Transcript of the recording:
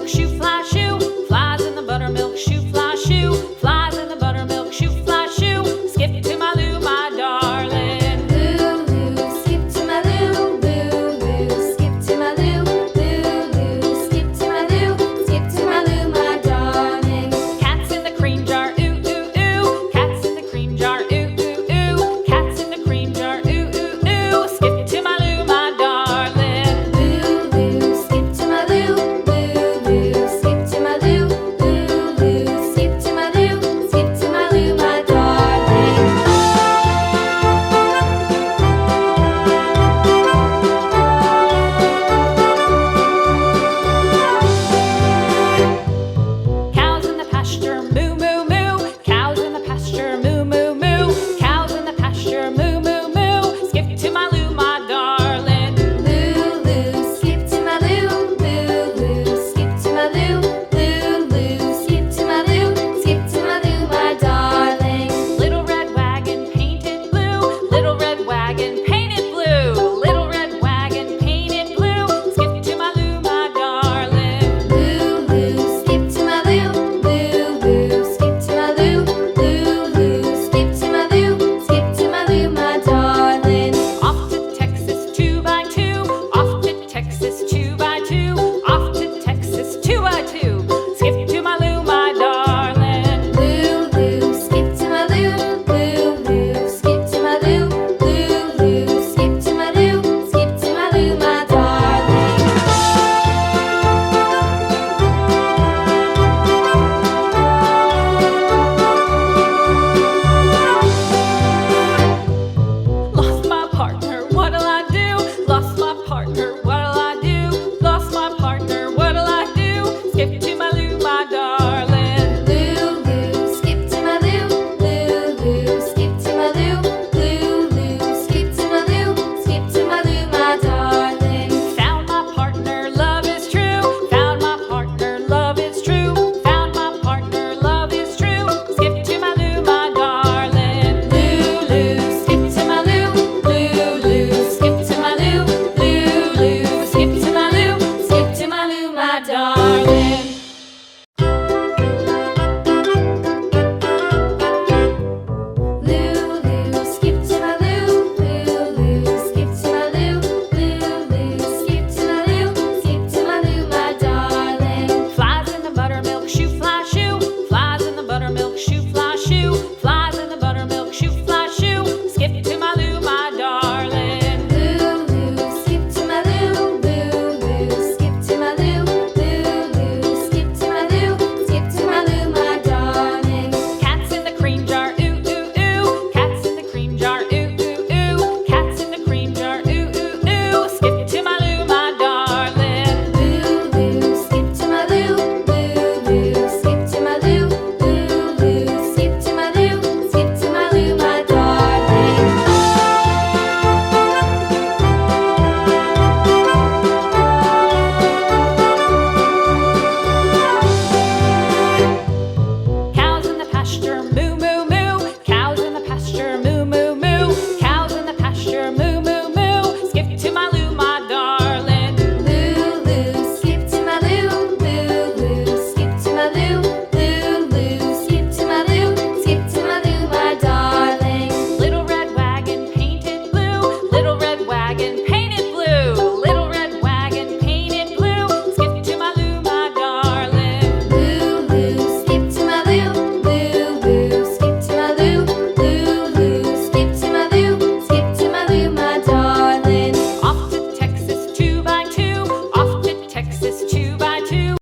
buttermilk shoe, fly shoe. Flies in the buttermilk shoe, fly shoe. Flies in the buttermilk shoe, fly shoe. Skip to my Lou, my darling. Lou, skip to my Lou, Lou, skip to my Lou, Lou, skip to my Lou, skip to my Lou, my darling. Cats in the cream jar, ooh, ooh, ooh. Cats in the cream jar, ooh, ooh, ooh. Cats in the cream jar, ooh, ooh, ooh. Skip to my Lou, my darling. Lou, skip to my Lou, Lou, skip to my Lou, Lou, skip to my Lou, skip to my Lou, my darling. Cows in the pasture, moo, moo, moo. Cows in the pasture, moo, moo, moo. Cows in the pasture, moo, moo, moo. Skip to my Lou, my darling. Lou, skip to my Lou, Lou, skip to my Lou, Lou, skip to my Lou, skip to my Lou, my darling. Little red wagon painted blue. Little red wagon painted blue. Little red wagon painted blue. Skip to my Lou, my darling. Lou, skip to my Lou, Lou, skip to my Lou, Lou, skip to my Lou, skip to my Lou, my darling. Off to Texas 2x2. Off to Texas 2x2. Off to Texas 2x2. Skip to my Lou, my darling. Lou, skip to my Lou, Lou, skip to my Lou, Lou, skip to my Lou, skip to my Lou, my darling. Lost my partner, what'll I do? Lost my partner, what'll I do? Lost my partner, what'll I do? Skip to my Lou, my darling. Lou, skip to my Lou, Lou, skip to my Lou, Lou, skip to my Lou, skip to my Lou, my darling. Found my partner, love is true. Found my partner, love is true. Found my partner, love is true. Skip to my Lou, my darling. Lou, skip to my Lou, Lou, skip to my Lou, Lou, skip to my Lou, skip to my Lou, my darling.